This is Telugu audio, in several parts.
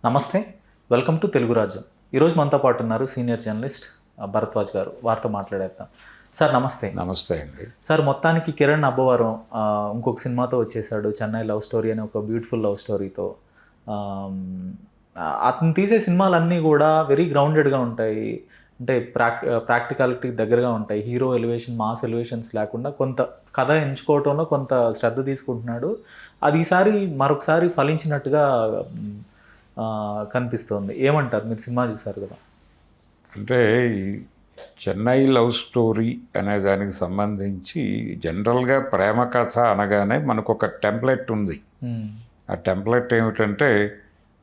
నమస్తే, వెల్కమ్ టు తెలుగు రాజ్యం. ఈరోజు మనతో పాటు ఉన్నారు సీనియర్ జర్నలిస్ట్ భరద్వాజ్ గారు. వారితో మాట్లాడేద్దాం. సార్ నమస్తే. నమస్తే అండి. సార్, మొత్తానికి కిరణ్ అబ్బవరం ఇంకొక సినిమాతో వచ్చేసాడు, చెన్నై లవ్ స్టోరీ అనే ఒక బ్యూటిఫుల్ లవ్ స్టోరీతో. అతను తీసే సినిమాలన్నీ కూడా వెరీ గ్రౌండెడ్గా ఉంటాయి, అంటే ప్రాక్టికాలిటీ దగ్గరగా ఉంటాయి. హీరో ఎలివేషన్, మాస్ ఎలివేషన్స్ లేకుండా కొంత కథ ఎంచుకోవటంలో కొంత శ్రద్ధ తీసుకుంటున్నాడు. అది ఈసారి మరొకసారి ఫలించినట్టుగా కనిపిస్తోంది. ఏమంటారు? మీరు సినిమా చూసారు కదా. అంటే ఈ చెన్నై లవ్ స్టోరీ అనే దానికి సంబంధించి జనరల్గా ప్రేమ కథ అనగానే మనకు ఒక టెంప్లెట్ ఉంది. ఆ టెంప్లెట్ ఏమిటంటే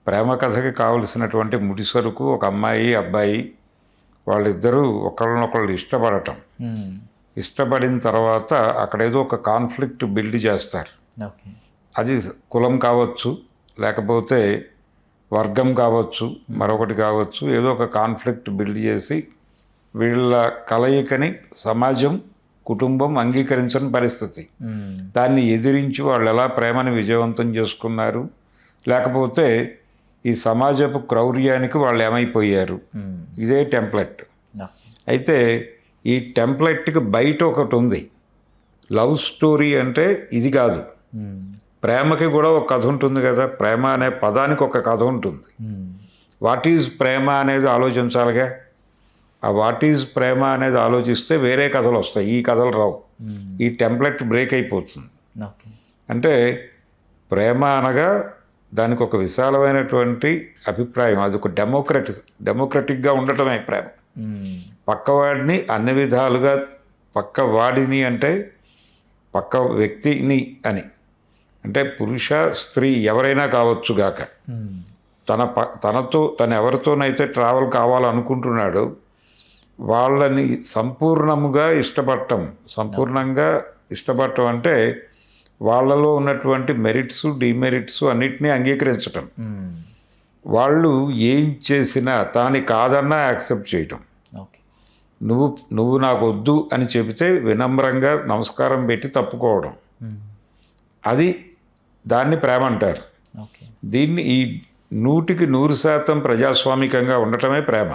ప్రేమ కథకి కావలసినటువంటి ముడిసరుకు ఒక అమ్మాయి అబ్బాయి వాళ్ళిద్దరూ ఒకళ్ళనొకళ్ళు ఇష్టపడటం. ఇష్టపడిన తర్వాత అక్కడ ఏదో ఒక కాన్ఫ్లిక్ట్ బిల్డ్ చేస్తారు. అది కులం కావచ్చు, లేకపోతే వర్గం కావచ్చు, మరొకటి కావచ్చు, ఏదో ఒక కాన్ఫ్లిక్ట్ బిల్డ్ చేసి వీళ్ళ కలయికని సమాజం, కుటుంబం అంగీకరించని పరిస్థితి. దాన్ని ఎదిరించి వాళ్ళు ఎలా ప్రేమని విజయవంతం చేసుకున్నారు, లేకపోతే ఈ సమాజపు క్రౌర్యానికి వాళ్ళు ఏమైపోయారు, ఇదే టెంప్లెట్. అయితే ఈ టెంప్లెట్కి బయట ఒకటి ఉంది. లవ్ స్టోరీ అంటే ఇది కాదు. ప్రేమకి కూడా ఒక కథ ఉంటుంది కదా. ప్రేమ అనే పదానికి ఒక కథ ఉంటుంది. వాట్ ఈజ్ ప్రేమ అనేది ఆలోచించాలిగా. ఆ వాట్ ఈజ్ ప్రేమ అనేది ఆలోచిస్తే వేరే కథలు వస్తాయి, ఈ కథలు రావు. ఈ టెంప్లెట్ బ్రేక్ అయిపోతుంది. అంటే ప్రేమ అనగా దానికి ఒక విశాలమైనటువంటి అభిప్రాయం, అది ఒక డెమోక్రటిక్గా ఉండటమే ప్రేమ. పక్కవాడిని అన్ని విధాలుగా, పక్కవాడిని అంటే పక్క వ్యక్తిని అని, అంటే పురుష స్త్రీ ఎవరైనా కావచ్చు గాక, తను ఎవరితోనైతే ట్రావెల్ కావాలనుకుంటున్నాడో వాళ్ళని సంపూర్ణంగా ఇష్టపడటం అంటే వాళ్ళలో ఉన్నటువంటి మెరిట్స్, డిమెరిట్స్ అన్నిటినీ అంగీకరించటం. వాళ్ళు ఏం చేసినా తాని కాదన్నా యాక్సెప్ట్ చేయటం. నువ్వు నాకు వద్దు అని చెబితే వినమ్రంగా నమస్కారం పెట్టి తప్పుకోవడం, దాన్ని ప్రేమ అంటారు. దీన్ని ఈ 100% ప్రజాస్వామికంగా ఉండటమే ప్రేమ.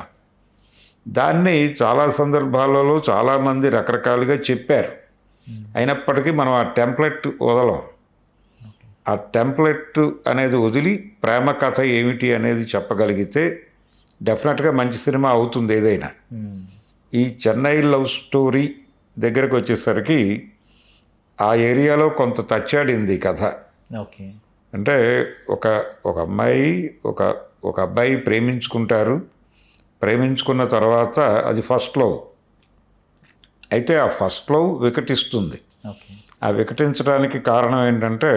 దాన్ని చాలా సందర్భాలలో చాలామంది రకరకాలుగా చెప్పారు. అయినప్పటికీ మనం ఆ టెంప్లెట్ వదలం. ఆ టెంప్లెట్ అనేది వదిలి ప్రేమ కథ ఏమిటి అనేది చెప్పగలిగితే డెఫినెట్గా మంచి సినిమా అవుతుంది ఏదైనా. ఈ చెన్నై లవ్ స్టోరీ దగ్గరకు వచ్చేసరికి ఆ ఏరియాలో కొంత తచ్చాడింది కథ. అంటే ఒక అమ్మాయి ఒక అబ్బాయి ప్రేమించుకుంటారు. ప్రేమించుకున్న తర్వాత అది ఫస్ట్ లవ్. అయితే ఆ ఫస్ట్ లవ్ వికటిస్తుంది. ఆ వికటించడానికి కారణం ఏంటంటే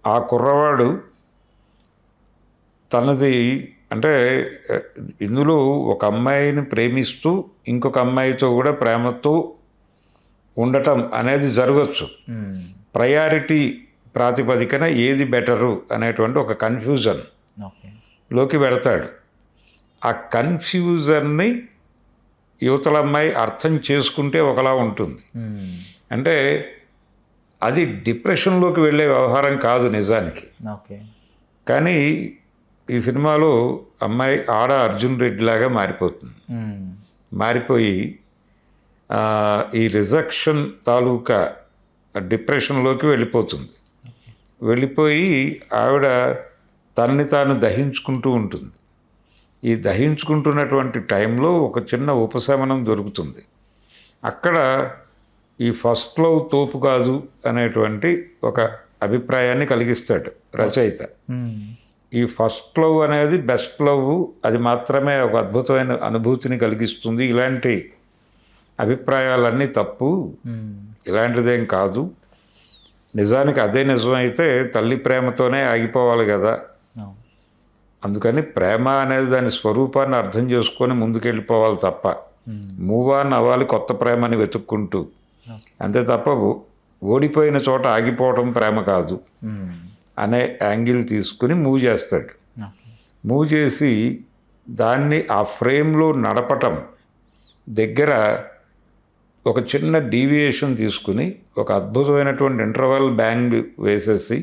ఆ కుర్రవాడు తనది, అంటే ఇందులో ఒక అమ్మాయిని ప్రేమిస్తూ ఇంకొక అమ్మాయితో కూడా ప్రేమతో ఉండటం అనేది జరగచ్చు. ప్రయారిటీ ప్రాతిపదికన ఏది బెటరు అనేటువంటి ఒక కన్ఫ్యూజన్లోకి వెళతాడు. ఆ కన్ఫ్యూజన్ని యువతల అమ్మాయి అర్థం చేసుకుంటే ఒకలా ఉంటుంది. అంటే అది డిప్రెషన్లోకి వెళ్ళే వ్యవహారం కాదు నిజానికి. కానీ ఈ సినిమాలో అమ్మాయి అర్జున్ రెడ్డి లాగా మారిపోతుంది. మారిపోయి ఈ రిజెక్షన్ తాలూకా డిప్రెషన్లోకి వెళ్ళిపోయి ఆవిడ తనని తాను దహించుకుంటూ ఉంటుంది. ఈ దహించుకుంటున్నటువంటి టైంలో ఒక చిన్న ఉపశమనం దొరుకుతుంది. అక్కడ ఈ ఫస్ట్ లవ్ తోపు కాదు అనేటువంటి ఒక అభిప్రాయాన్ని కలిగిస్తాడు రచయిత. ఈ ఫస్ట్ లవ్ అనేది బెస్ట్ లవ్, అది మాత్రమే ఒక అద్భుతమైన అనుభూతిని కలిగిస్తుంది. ఇలాంటి అభిప్రాయాలన్నీ తప్పు, ఇలాంటిదేం కాదు. నిజానికి అదే నిజమైతే తల్లి ప్రేమతోనే ఆగిపోవాలి కదా. అందుకని ప్రేమ అనేది దాని స్వరూపాన్ని అర్థం చేసుకొని ముందుకెళ్ళిపోవాలి తప్ప మూవ్ ఆన్ అవ్వాలి కొత్త ప్రేమని వెతుక్కుంటూ. అంతే తప్ప ఓడిపోయిన చోట ఆగిపోవడం ప్రేమ కాదు అనే యాంగిల్ తీసుకుని మూవ్ చేస్తాడు. మూవ్ చేసి దాన్ని ఆ ఫ్రేమ్లో నడపటం దగ్గర ఒక చిన్న డీవియేషన్ తీసుకుని ఒక అద్భుతమైనటువంటి ఇంటర్వల్ బ్యాంగ్ వేసేసి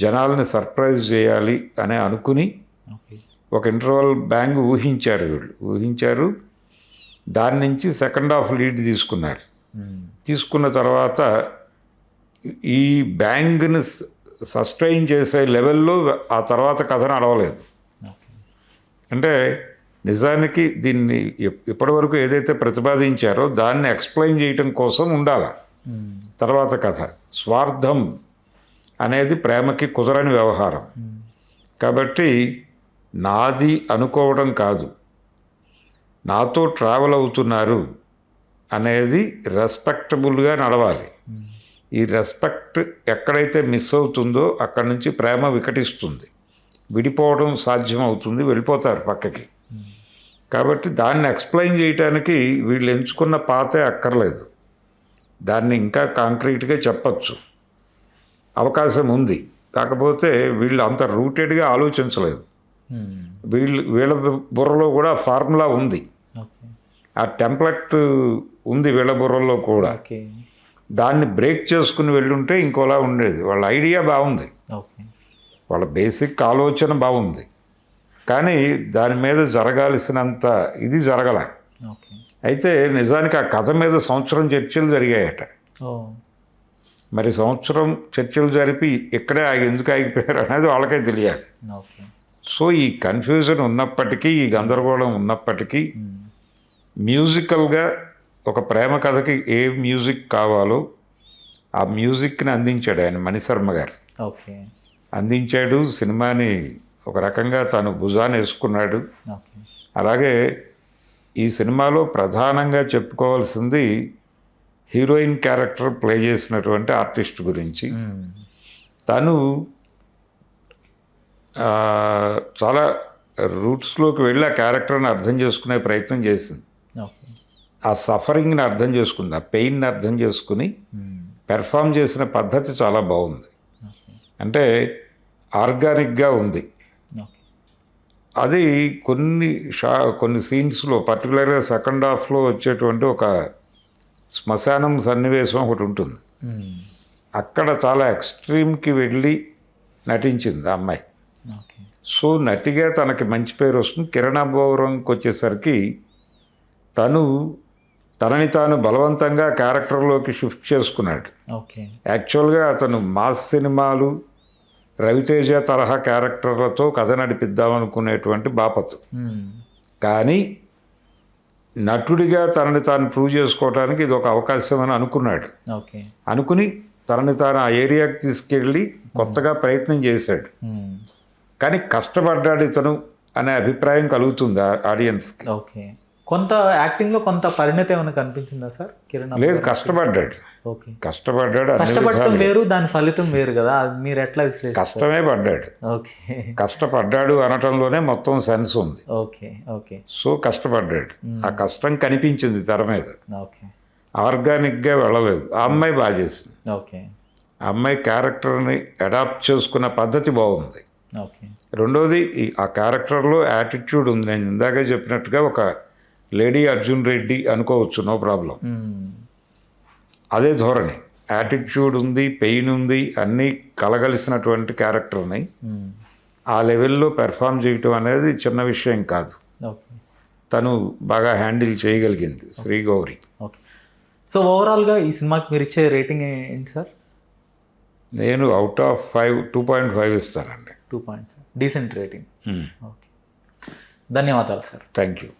జనాల్ని సర్ప్రైజ్ చేయాలి అని అనుకుని ఓకే. ఒక ఇంటర్వల్ బ్యాంగ్ ఊహించారు వీళ్ళు. ఊహించారు, దాని నుంచి సెకండ్ హాఫ్ లీడ్ తీసుకున్నారు. తీసుకున్న తర్వాత ఈ బ్యాంగ్ని సస్టైన్ చేసే లెవెల్లో ఆ తర్వాత కథ నడవలేదు. అంటే నిజానికి దీన్ని ఇప్పటివరకు ఏదైతే ప్రతిపాదించారో దాన్ని ఎక్స్ప్లెయిన్ చేయటం కోసం ఉండాలి తర్వాత కథ. స్వార్థం అనేది ప్రేమకి కుదరని వ్యవహారం. కాబట్టి నాది అనుకోవడం కాదు, నాతో ట్రావెల్ అవుతున్నారు అనేది రెస్పెక్టబుల్గా నడవాలి. ఈ రెస్పెక్ట్ ఎక్కడైతే మిస్ అవుతుందో అక్కడి నుంచి ప్రేమ వికటిస్తుంది, విడిపోవడం సాధ్యం అవుతుంది, వెళ్ళిపోతారు పక్కకి. కాబట్టి దాన్ని ఎక్స్ప్లెయిన్ చేయడానికి వీళ్ళు ఎంచుకున్న పాతే అక్కర్లేదు, దాన్ని ఇంకా కాంక్రీట్గా చెప్పచ్చు, అవకాశం ఉంది. కాకపోతే వీళ్ళు అంత రూటెడ్గా ఆలోచించలేదు. వీళ్ళ బుర్రలో కూడా ఫార్ములా ఉంది, ఆ టెంప్లెట్ ఉంది వీళ్ళ బుర్రలో కూడా. దాన్ని బ్రేక్ చేసుకుని వెళ్ళుంటే ఇంకోలా ఉండేది. వాళ్ళ ఐడియా బాగుంది, వాళ్ళ బేసిక్ ఆలోచన బాగుంది, కానీ దాని మీద జరగాల్సినంత ఇది జరగల. అయితే నిజానికి ఆ కథ మీద సంవత్సరం చర్చలు జరిగాయట. మరి సంవత్సరం చర్చలు జరిపి ఇక్కడే ఎందుకు ఆగిపోయారు అనేది వాళ్ళకే తెలియాలి. సో ఈ కన్ఫ్యూజన్ ఉన్నప్పటికీ, ఈ గందరగోళం ఉన్నప్పటికీ, మ్యూజికల్గా ఒక ప్రేమ కథకి ఏ మ్యూజిక్ కావాలో ఆ మ్యూజిక్ని అందించాడు ఆయన, మణిశర్మ గారు. అందించాడు, సినిమాని ఒక రకంగా తను భుజాన్ని వేసుకున్నాడు. అలాగే ఈ సినిమాలో ప్రధానంగా చెప్పుకోవాల్సింది హీరోయిన్ క్యారెక్టర్ ప్లే చేసినటువంటి ఆర్టిస్ట్ గురించి. తను చాలా రూట్స్లోకి వెళ్ళి ఆ క్యారెక్టర్ని అర్థం చేసుకునే ప్రయత్నం చేసింది. ఆ సఫరింగ్ని అర్థం చేసుకుంది, ఆ పెయిన్ని అర్థం చేసుకుని పెర్ఫామ్ చేసిన పద్ధతి చాలా బాగుంది. అంటే ఆర్గానిక్గా ఉంది. అది కొన్ని సీన్స్లో, పర్టికులర్గా సెకండ్ హాఫ్లో వచ్చేటువంటి ఒక శ్మశానం సన్నివేశం ఒకటి ఉంటుంది. అక్కడ చాలా ఎక్స్ట్రీమ్కి వెళ్ళి నటించింది ఆ అమ్మాయి. సో నటిగా తనకి మంచి పేరు వస్తుంది. కిరణ్ అబ్బవరంకి వచ్చేసరికి తనని తాను బలవంతంగా క్యారెక్టర్లోకి షిఫ్ట్ చేసుకున్నాడు. యాక్చువల్గా అతను మాస్ సినిమాలు, రవితేజ తరహా క్యారెక్టర్లతో కథ నడిపిద్దామనుకునేటువంటి బాపతు. కానీ నటుడిగా తనని తాను ప్రూవ్ చేసుకోవడానికి ఇది ఒక అవకాశం అని అనుకున్నాడు. అనుకుని తనని తాను ఆ ఏరియాకి తీసుకెళ్ళి కొత్తగా ప్రయత్నం చేశాడు. కానీ కష్టపడ్డాడు ఇతను అనే అభిప్రాయం కలుగుతుంది ఆడియన్స్కి. కొంత యాక్టింగ్లో కొంత పరిణతి ఏమైనా కనిపించిందా సార్ కిరణ్? లేదు, కష్టపడ్డాడు. కష్టపడటం వేరు, దాని ఫలితం వేరు కదా, మీరు ఎట్లా విశ్లేషిస్తారు? కష్టమే పడ్డాడు. కష్టపడ్డాడు అనటంలోనే మొత్తం సెన్స్ ఉంది. సో కష్టపడ్డాడు, ఆ కష్టం కనిపించింది తెర మీద, ఆర్గానిక్గా వెళ్ళలేదు. ఆ అమ్మాయి బాగా చేసింది. ఆ అమ్మాయి క్యారెక్టర్ని అడాప్ట్ చేసుకున్న పద్ధతి బాగుంది. రెండోది ఆ క్యారెక్టర్లో యాటిట్యూడ్ ఉంది. నేను ఇందాక చెప్పినట్టుగా ఒక లేడీ అర్జున్ రెడ్డి అనుకోవచ్చు, నో ప్రాబ్లం. అదే ధోరణి, యాటిట్యూడ్ ఉంది, పెయిన్ ఉంది, అన్నీ కలగలిసినటువంటి క్యారెక్టర్ని ఆ లెవెల్లో పెర్ఫామ్ చేయటం అనేది చిన్న విషయం కాదు. తను బాగా హ్యాండిల్ చేయగలిగింది శ్రీగౌరి. సో ఓవరాల్గా ఈ సినిమాకి మీరు ఇచ్చే రేటింగ్ ఏంటి సార్? నేను అవుట్ ఆఫ్ 5 2.5 ఇస్తానండి. 2.5 డీసెంట్ రేటింగ్. ధన్యవాదాలు సార్. Thank you.